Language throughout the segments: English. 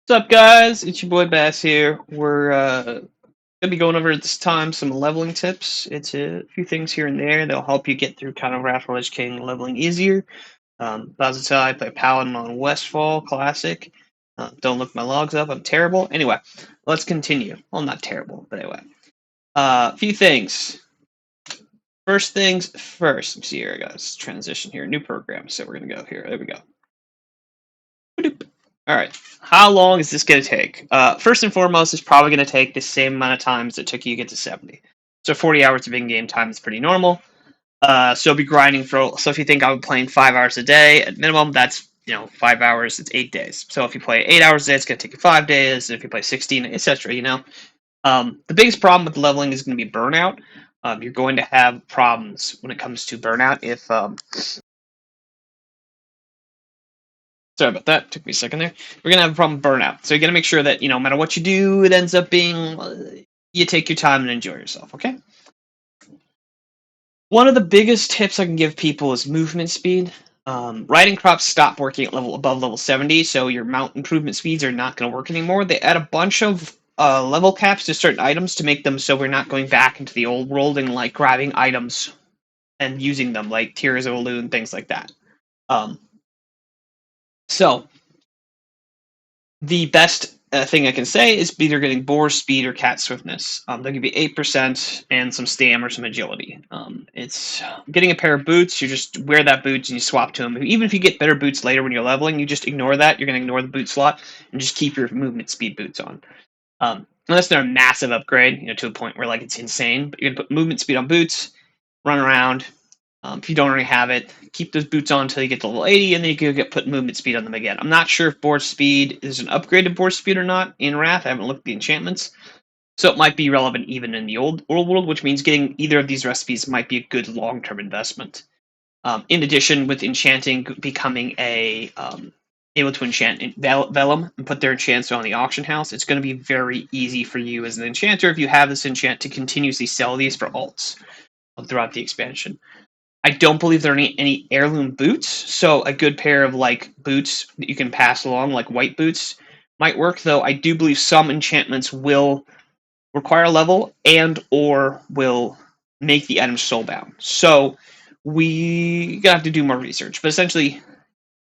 What's up, guys? It's your boy Bass here. We're gonna be going over this time some leveling tips. It's a few things here and there that'll help you get through kind of Wrathful Lich King leveling easier. As I said, I play Paladin on Wotlk Classic. Don't look my logs up. I'm terrible. Anyway, let's continue. Well, I'm not terrible, but anyway. A few things. First things first. Let's see here, guys. Transition here. New program. So we're gonna go here. There we go. All right. How long is this going to take? First and foremost, it's probably going to take the same amount of time as it took you to get to 70. So 40 hours of in-game time is pretty normal. So be grinding for. So if you think I'm playing 5 hours a day at minimum, that's 5 hours. It's 8 days. So if you play 8 hours a day, it's going to take you 5 days. If you play 16, etc. The biggest problem with leveling is going to be burnout. You're going to have problems when it comes to burnout if Sorry about that. Took me a second there. We're gonna have a problem with burnout. So you gotta make sure that no matter what you do, it ends up being you take your time and enjoy yourself. Okay. One of the biggest tips I can give people is movement speed. Riding crops stop working at above level 70, so your mount improvement speeds are not going to work anymore. They add a bunch of level caps to certain items to make them so we're not going back into the old world and like grabbing items and using them like Tears of Elune, things like that. Um, so the best thing I can say is either getting boar speed or cat swiftness. They'll give you 8% and some stam or some agility. It's getting a pair of boots. You just wear that boots and you swap to them. Even if you get better boots later when you're leveling, you just ignore that. You're going to ignore the boot slot and just keep your movement speed boots on. Unless they're a massive upgrade, to a point where like it's insane. But you're going to put movement speed on boots, run around, if you don't already have it, keep those boots on until you get to level 80, and then you can put movement speed on them again. I'm not sure if board speed is an upgraded board speed or not in Wrath. I haven't looked at the enchantments. So it might be relevant even in the old world, which means getting either of these recipes might be a good long-term investment. In addition, with enchanting becoming able to enchant Vellum and put their enchants on the auction house, it's going to be very easy for you as an enchanter if you have this enchant to continuously sell these for alts throughout the expansion. I don't believe there are any heirloom boots, so a good pair of like boots that you can pass along, like white boots, might work. Though I do believe some enchantments will require a level and or will make the item soulbound. So we gotta have to do more research. But essentially,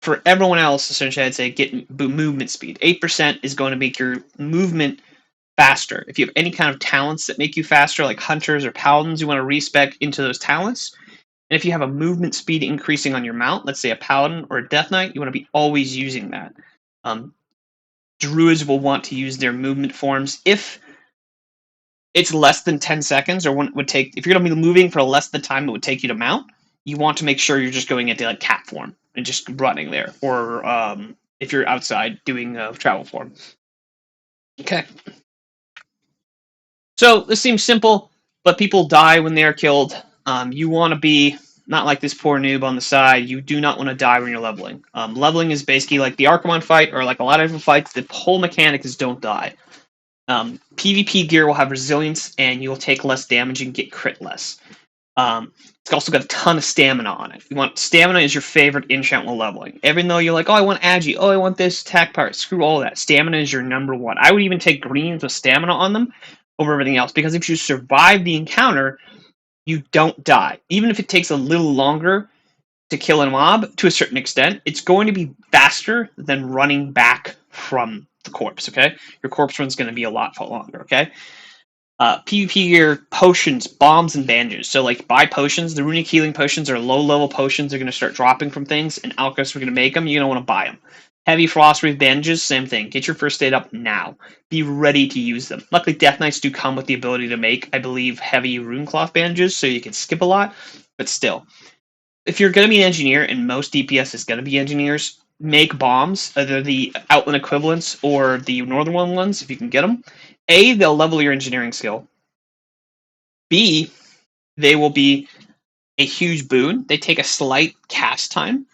for everyone else, essentially, I'd say get movement speed. 8% is going to make your movement faster. If you have any kind of talents that make you faster, like hunters or paladins, you want to respec into those talents. And if you have a movement speed increasing on your mount, let's say a paladin or a death knight, you want to be always using that. Druids will want to use their movement forms if it's less than 10 seconds, or would take if you're going to be moving for less than time it would take you to mount. You want to make sure you're just going into like cat form and just running there, or if you're outside doing travel form. Okay. So this seems simple, but people die when they are killed. You want to be not like this poor noob on the side. You do not want to die when you're leveling. Leveling is basically like the Archimon fight, or like a lot of different fights. The whole mechanic is don't die. PvP gear will have resilience, and you'll take less damage and get crit less. It's also got a ton of stamina on it. You want stamina is your favorite enchant while leveling. Even though you're like, oh, I want agi, oh, I want this attack part. Screw all of that. Stamina is your number one. I would even take greens with stamina on them over everything else, because if you survive the encounter, you don't die. Even if it takes a little longer to kill a mob, to a certain extent, it's going to be faster than running back from the corpse, okay? Your corpse run's going to be a lot longer, okay? PvP gear, potions, bombs, and bandages. So, like, buy potions. The runic healing potions are low-level potions. They're going to start dropping from things, and alchemists are going to make them. You're going to want to buy them. Heavy frost wreath bandages, same thing. Get your first aid up now. Be ready to use them. Luckily, Death Knights do come with the ability to make, I believe, heavy rune cloth bandages, so you can skip a lot. But still, if you're going to be an engineer, and most DPS is going to be engineers, make bombs, either the Outland equivalents or the Northern ones, if you can get them. A, they'll level your engineering skill. B, they will be a huge boon. They take a slight cast time,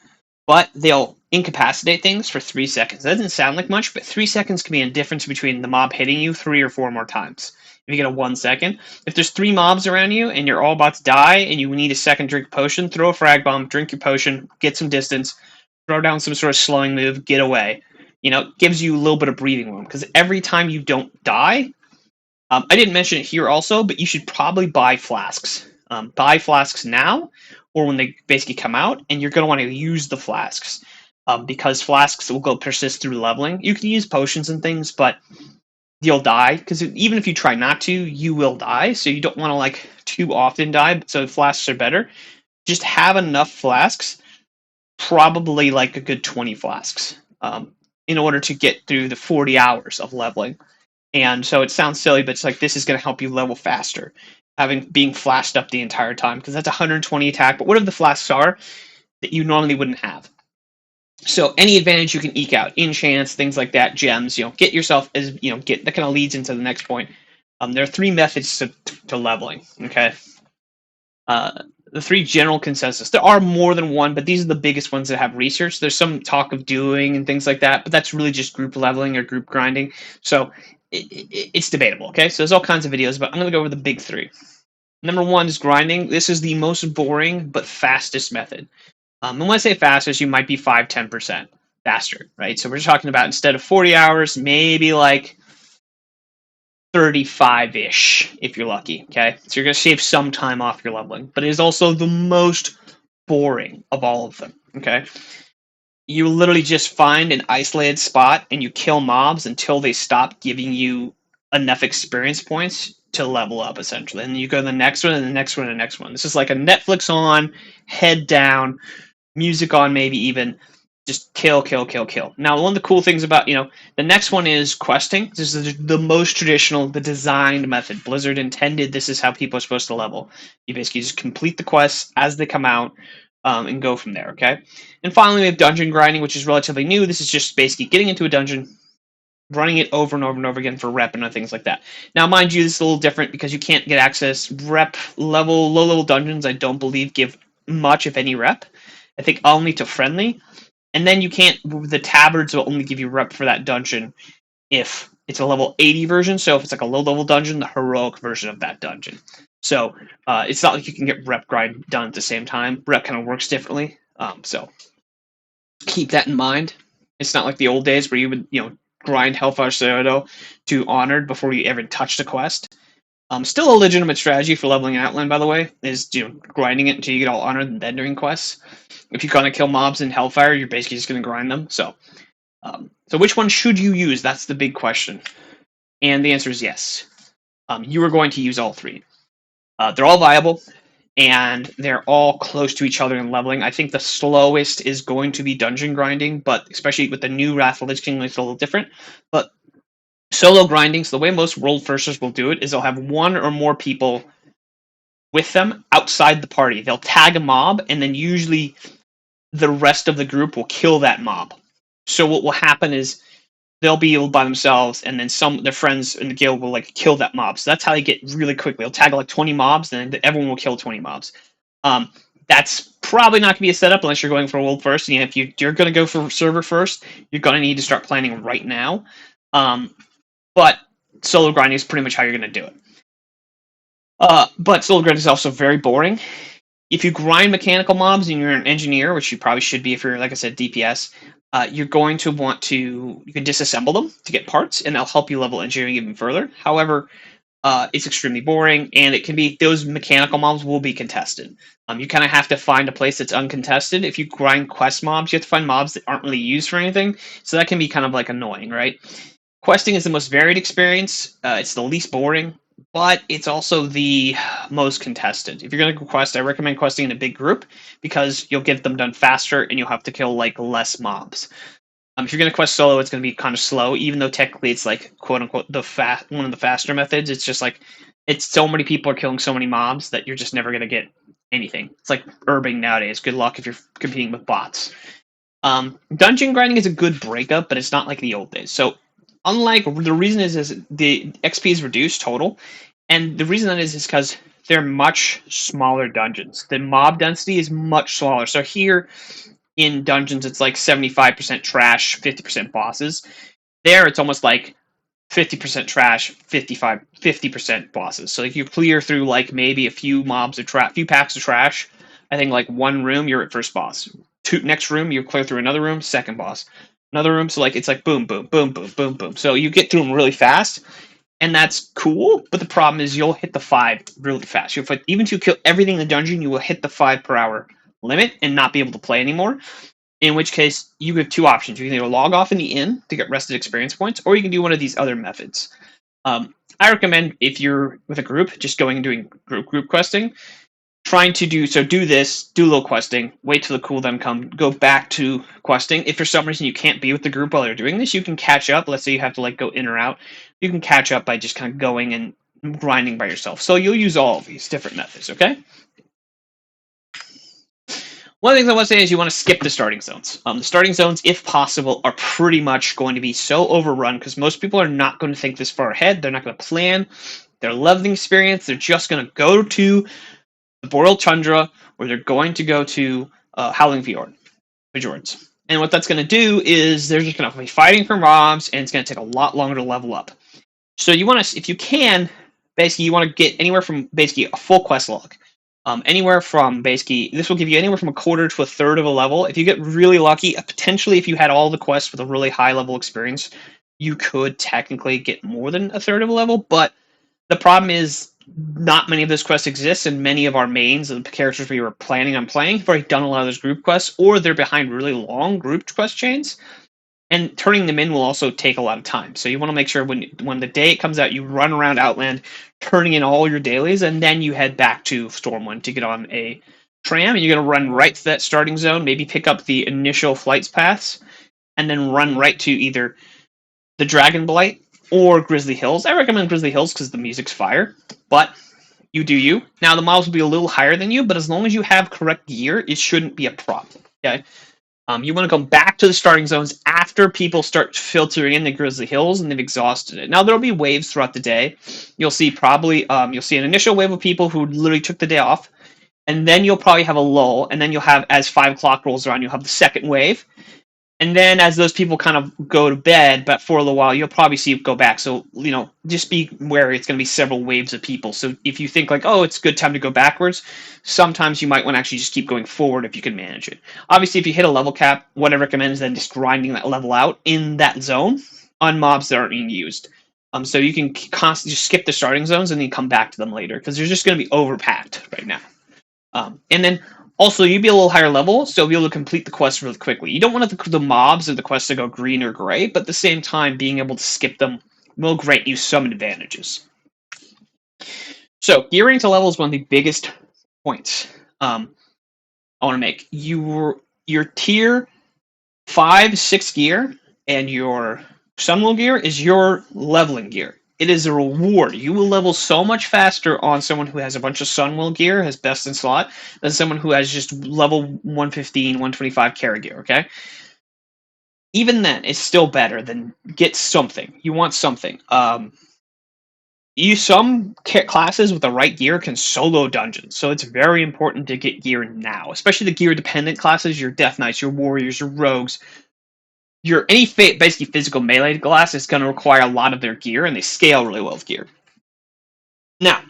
but they'll incapacitate things for 3 seconds. That doesn't sound like much, but 3 seconds can be a difference between the mob hitting you 3 or 4 more times. If you get a 1 second. If there's 3 mobs around you and you're all about to die and you need a second drink potion, throw a frag bomb, drink your potion, get some distance, throw down some sort of slowing move, get away. gives you a little bit of breathing room, because every time you don't die, I didn't mention it here also, but you should probably buy flasks. Buy flasks now, or when they basically come out, and you're going to want to use the flasks, because flasks will go persist through leveling. You can use potions and things, but you'll die, because even if you try not to, you will die. So you don't want to like too often die. So flasks are better. Just have enough flasks, probably like a good 20 flasks, in order to get through the 40 hours of leveling. And so it sounds silly, but it's like this is going to help you level faster, being flashed up the entire time, because that's 120 attack. But whatever the flasks are that you normally wouldn't have. So any advantage you can eke out, enchants, things like that, gems, get yourself as get that kind of leads into the next point. There are three methods to leveling. Okay, the three general consensus. There are more than one, but these are the biggest ones that have research. There's some talk of doing and things like that, but that's really just group leveling or group grinding. So it's debatable. Okay, so there's all kinds of videos, but I'm gonna go over the big three. Number one is grinding. This is the most boring but fastest method. And when I say fastest, you might be 5-10% faster, right? So we're talking about, instead of 40 hours, maybe like 35-ish if you're lucky, okay? So you're going to shave some time off your leveling, but it is also the most boring of all of them, okay? You literally just find an isolated spot and you kill mobs until they stop giving you enough experience points to level up, essentially. And you go to the next one and the next one and the next one. This is like a Netflix on, head down, music on, maybe even just kill, kill, kill, kill. Now, one of the cool things about, the next one is questing. This is the most traditional, the designed method. Blizzard intended this is how people are supposed to level. You basically just complete the quests as they come out, and go from there, okay? And finally, we have dungeon grinding, which is relatively new. This is just basically getting into a dungeon, running it over and over and over again for rep and things like that. Now, mind you, this is a little different because you can't get access. Rep level, low-level dungeons, I don't believe, give much, if any, rep. I think only to friendly. And then you can't, the tabards will only give you rep for that dungeon if it's a level 80 version. So if it's like a low level dungeon, the heroic version of that dungeon. So it's not like you can get rep grind done at the same time. Rep kind of works differently. So keep that in mind. It's not like the old days where you would, grind Hellfire Cerdo to Honored before you ever touched a quest. Still a legitimate strategy for leveling Outland, by the way, is grinding it until you get all Honored and then doing quests. If you're gonna kill mobs in Hellfire, you're basically just gonna grind them. So which one should you use? That's the big question. And the answer is yes. You are going to use all three. They're all viable, and they're all close to each other in leveling. I think the slowest is going to be dungeon grinding, but especially with the new Wrath of the Lich King, it's a little different. But solo grinding, so the way most world firsters will do it is they'll have one or more people with them outside the party. They'll tag a mob, and then usually the rest of the group will kill that mob. So what will happen is they'll be able by themselves, and then their friends in the guild will like kill that mob. So that's how they get really quickly. They'll tag like 20 mobs, and then everyone will kill 20 mobs. That's probably not going to be a setup unless you're going for world first. And if you're going to go for server first, you're going to need to start planning right now. But solo grinding is pretty much how you're going to do it. But solo grinding is also very boring. If you grind mechanical mobs and you're an engineer, which you probably should be if you're, like I said, DPS, you're going to want to, you can disassemble them to get parts, and they'll help you level engineering even further. However, it's extremely boring, and it can be, those mechanical mobs will be contested. You kind of have to find a place that's uncontested. If you grind quest mobs, you have to find mobs that aren't really used for anything, so that can be kind of like annoying, right? Questing is the most varied experience. It's the least boring, but it's also the most contested. If you're going to quest, I recommend questing in a big group because you'll get them done faster and you'll have to kill like less mobs. If you're going to quest solo, it's going to be kind of slow, even though technically it's like quote unquote one of the faster methods. It's just like it's so many people are killing so many mobs that you're just never going to get anything. It's like urbing nowadays. Good luck if you're competing with bots. Dungeon grinding is a good breakup, but it's not like the old days. So unlike, the reason is the XP is reduced total, and the reason that is because they're much smaller dungeons. The mob density is much smaller. So here in dungeons, it's like 75% trash, 50% bosses. There, it's almost like 50% trash, 50% bosses. So if you clear through like maybe a few mobs or few packs of trash, I think like one room you're at first boss. Next room you clear through another room, second boss. another room. So like it's like boom, boom, boom, boom, boom, boom. So you get through them really fast, and that's cool. But the problem is you'll hit the 5 really fast. Even if you kill everything in the dungeon, you will hit the 5 per hour limit and not be able to play anymore. In which case, you have two options. You can either log off in the inn to get rested experience points, or you can do one of these other methods. I recommend if you're with a group, just going and doing group questing. Trying to do this, do a little questing, wait till the cooldown come, go back to questing. If for some reason you can't be with the group while they're doing this, you can catch up. Let's say you have to like go in or out, you can catch up by just kind of going and grinding by yourself. So you'll use all of these different methods, okay? One of the things I want to say is you want to skip the starting zones. The starting zones, if possible, are pretty much going to be so overrun because most people are not going to think this far ahead. They're not going to plan their leveling experience. They're just going to go to the Boreal Tundra, or they're going to go to Howling Fjords. And what that's going to do is they're just going to be fighting for mobs, and it's going to take a lot longer to level up. So you want to, if you can, basically you want to get anywhere from basically a full quest log. Anywhere from basically, this will give you anywhere from a quarter to a third of a level. If you get really lucky, potentially if you had all the quests with a really high level experience, you could technically get more than a third of a level, but the problem is not many of those quests exist, and many of our mains and the characters we were planning on playing have already done a lot of those group quests, or they're behind really long group quest chains. And turning them in will also take a lot of time. So you want to make sure when the day it comes out, you run around Outland, turning in all your dailies, and then you head back to Stormwind to get on a tram, and you're going to run right to that starting zone, maybe pick up the initial flights paths, and then run right to either the Dragon Blight or Grizzly Hills. I recommend Grizzly Hills because the music's fire, but you do you. Now, the mobs will be a little higher than you, but as long as you have correct gear, it shouldn't be a problem, okay? You want to go back to the starting zones after people start filtering in the Grizzly Hills and they've exhausted it. Now, there'll be waves throughout the day. You'll see you'll see an initial wave of people who literally took the day off, and then you'll probably have a lull, and then you'll have, as 5 o'clock rolls around, you'll have the second wave, and then as those people kind of go to bed, but for a little while, you'll probably see it go back. So, just be wary. It's going to be several waves of people. So if you think like, oh, it's a good time to go backwards, sometimes you might want to actually just keep going forward if you can manage it. Obviously, if you hit a level cap, what I recommend is then just grinding that level out in that zone on mobs that aren't being used. So you can constantly just skip the starting zones and then come back to them later because they're just going to be overpacked right now. And then also, you'd be a little higher level, so you'll be able to complete the quest really quickly. You don't want the mobs or the quests to go green or gray, but at the same time, being able to skip them will grant you some advantages. So, gearing to level is one of the biggest points I want to make. Your tier 5, 6 gear and your Sunwell gear is your leveling gear. It is a reward. You will level so much faster on someone who has a bunch of Sunwell gear, has best in slot, than someone who has just level 115, 125 Kara gear, okay? Even then, it's still better than get something. You want something. Some classes with the right gear can solo dungeons, so it's very important to get gear now, especially the gear-dependent classes, your Death Knights, your Warriors, your Rogues. Basically physical melee class is going to require a lot of their gear, and they scale really well with gear. Now,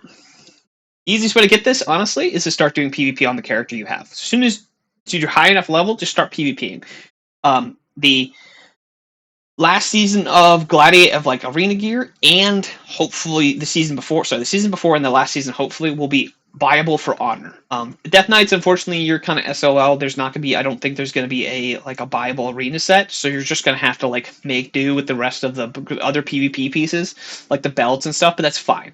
easiest way to get this, honestly, is to start doing PvP on the character you have. As soon as you're high enough level, just start PvPing. The last season of Arena gear, and hopefully the season before and the last season hopefully will be viable for Honor. Death Knights, unfortunately, you're kind of SOL. There's not going to be, I don't think there's going to be a viable arena set, so you're just going to have to make do with the rest of the other PvP pieces, like the belts and stuff, but that's fine.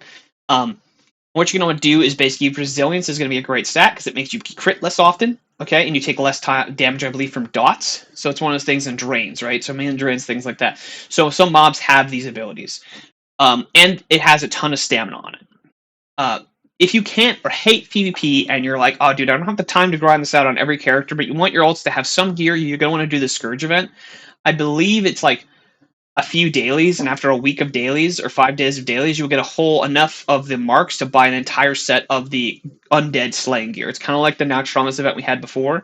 What you're going to do is basically resilience is going to be a great stat because it makes you crit less often, okay, and you take less damage, I believe, from dots. So it's one of those things in drains, right? So main drains, things like that. So some mobs have these abilities, and it has a ton of stamina on it. If you can't or hate PvP and you're like, oh, dude, I don't have the time to grind this out on every character, but you want your ults to have some gear, you're going to want to do the Scourge event. I believe it's a few dailies, and after a week of dailies or 5 days of dailies, you'll get enough of the marks to buy an entire set of the undead slaying gear. It's kind of like the Naxxramas event we had before.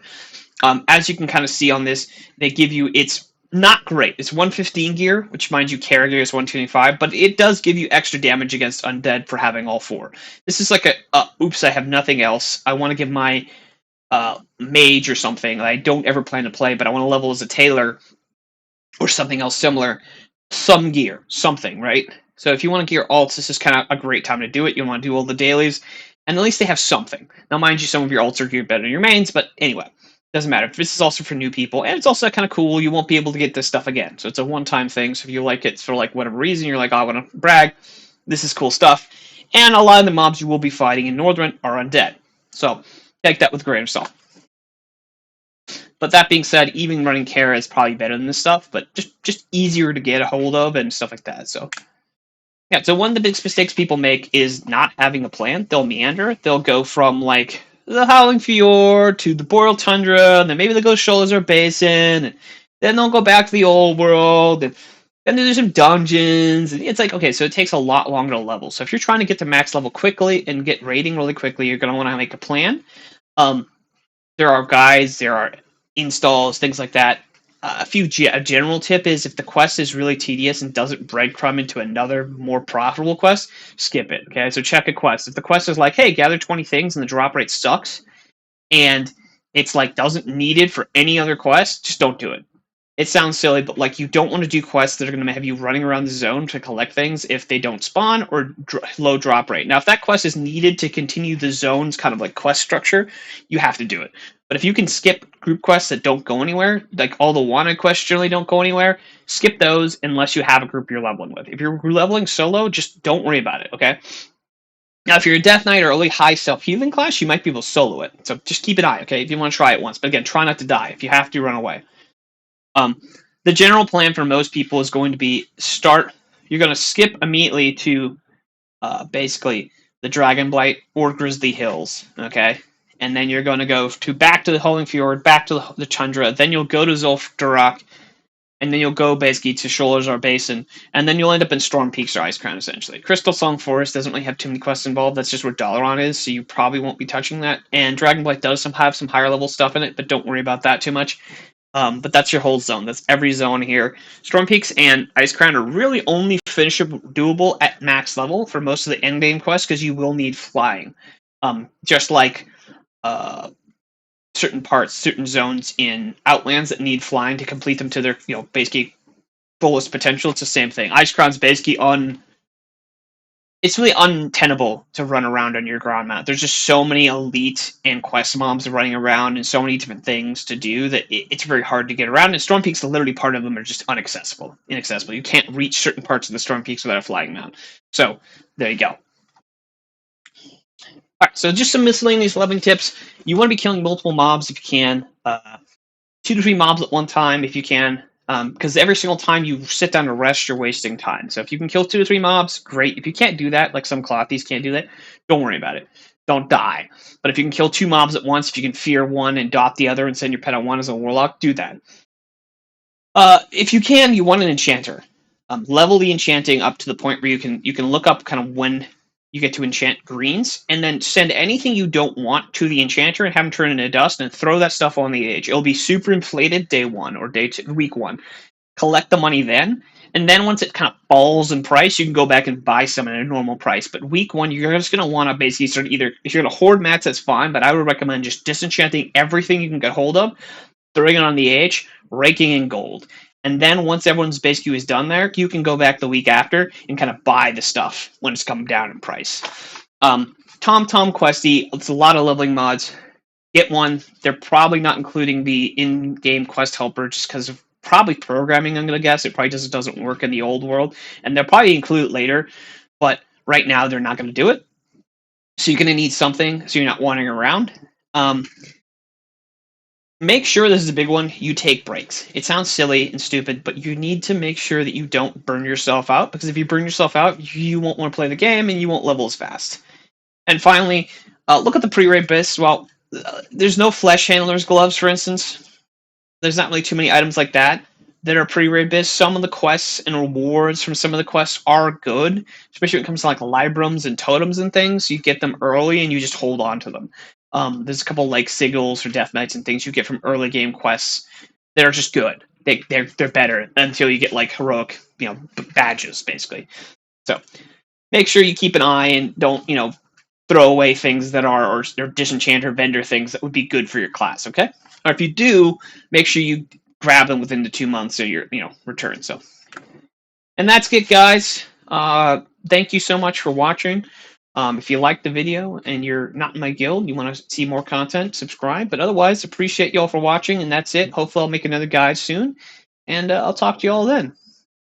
As you can kind of see on this, they give you, it's not great. It's 115 gear, which mind you, Kara gear is 125, but it does give you extra damage against undead for having all 4. This is like oops, I have nothing else. I want to give my mage or something that I don't ever plan to play, but I want to level as a tailor. or something else similar, some gear, something, right? So if you want to gear alts, this is kind of a great time to do it. You want to do all the dailies, and at least they have something. Now, mind you, some of your alts are geared better than your mains, but anyway, doesn't matter. This is also for new people, and it's also kind of cool. You won't be able to get this stuff again, so it's a one-time thing. So if you like it for like whatever reason, you're like, oh, I want to brag. This is cool stuff. And a lot of the mobs you will be fighting in Northrend are undead, so take that with a grain of salt. But that being said, even running Kara is probably better than this stuff, but just easier to get a hold of and stuff like that. So yeah, so one of the biggest mistakes people make is not having a plan. They'll meander. They'll go from like the Howling Fjord to the Boreal Tundra, and then maybe they'll go to Sholazar Basin, and then they'll go back to the old world, and then there's some dungeons. And it's like, okay, so it takes a lot longer to level. So if you're trying to get to max level quickly and get rating really quickly, you're going to want to make a plan. Um, there are guides, there are installs, things like that. A general tip is if the quest is really tedious and doesn't breadcrumb into another more profitable quest, skip it. Okay, so check a quest. If the quest is like, hey, gather 20 things and the drop rate sucks, and it's like doesn't need it for any other quest, just don't do it. It sounds silly, but like you don't want to do quests that are going to have you running around the zone to collect things if they don't spawn or low drop rate. Now, if that quest is needed to continue the zone's kind of like quest structure, you have to do it. But if you can skip group quests that don't go anywhere, like all the wanted quests generally don't go anywhere, skip those unless you have a group you're leveling with. If you're leveling solo, just don't worry about it, okay? Now, if you're a Death Knight or early high self-healing class, you might be able to solo it. So just keep an eye, okay, if you want to try it once. But again, try not to die. If you have to, run away. Um, the general plan for most people is going to be you're going to skip immediately to basically the Dragonblight or Grizzly Hills, okay? And then you're going to go back to the Howling Fjord, back to the Tundra, then you'll go to Zul'Farrak, and then you'll go basically to Sholazar Basin, and then you'll end up in Storm Peaks or Icecrown, essentially. Crystal Song Forest doesn't really have too many quests involved, that's just where Dalaran is, so you probably won't be touching that. And Dragonblight does have some higher level stuff in it, but don't worry about that too much. But that's your whole zone. That's every zone here. Storm Peaks and Icecrown are really only finishable, doable at max level for most of the endgame quests because you will need flying. Just like certain zones in Outlands that need flying to complete them to their, basically fullest potential. It's the same thing. Icecrown's basically it's really untenable to run around on your ground mount. There's just so many elite and quest mobs running around and so many different things to do that it's very hard to get around. And Storm Peaks, literally part of them are just inaccessible. You can't reach certain parts of the Storm Peaks without a flying mount. So there you go. All right, so just some miscellaneous leveling tips. You want to be killing multiple mobs if you can. 2 to 3 mobs at one time if you can. Because every single time you sit down to rest, you're wasting time. So if you can kill 2 to 3 mobs, great. If you can't do that, like some Clothies can't do that, don't worry about it. Don't die. But if you can kill 2 mobs at once, if you can fear one and dot the other and send your pet on one as a warlock, do that. If you can, you want an enchanter. Level the enchanting up to the point where you can look up kind of when you get to enchant greens, and then send anything you don't want to the enchanter and have him turn into dust and throw that stuff on the age. It'll be super inflated day 1 or week 1. Collect the money then, and then once it kind of falls in price, you can go back and buy some at a normal price. But week 1, you're just going to want to basically start either, if you're going to hoard mats, that's fine, but I would recommend just disenchanting everything you can get hold of, throwing it on the age, raking in gold. And then once everyone's basically is done there, you can go back the week after and kind of buy the stuff when it's come down in price. Tom Questy, it's a lot of leveling mods. Get one. They're probably not including the in-game quest helper just because of probably programming, I'm going to guess. It probably just doesn't work in the old world. And they'll probably include it later, but right now they're not going to do it. So you're going to need something so you're not wandering around. Make sure, this is a big one, you take breaks. It sounds silly and stupid, but you need to make sure that you don't burn yourself out, because if you burn yourself out, you won't want to play the game and you won't level as fast. And finally, look at the pre-raid lists. Well, there's no flesh handler's gloves, for instance. There's not really too many items like that are pre-raid bits. Some of the quests and rewards from some of the quests are good, especially when it comes to like librams and totems and things. You get them early and you just hold on to them. There's a couple like sigils or death knights and things you get from early game quests that are just good. They're better until you get like heroic, badges basically. So make sure you keep an eye and don't throw away things that are or disenchant or vendor things that would be good for your class. Okay, or if you do, make sure you grab them within the 2 months of your return. So, and that's it, guys. Thank you so much for watching. If you liked the video and you're not in my guild, you want to see more content, subscribe. But otherwise, appreciate y'all for watching, and that's it. Hopefully, I'll make another guide soon, and I'll talk to you all then.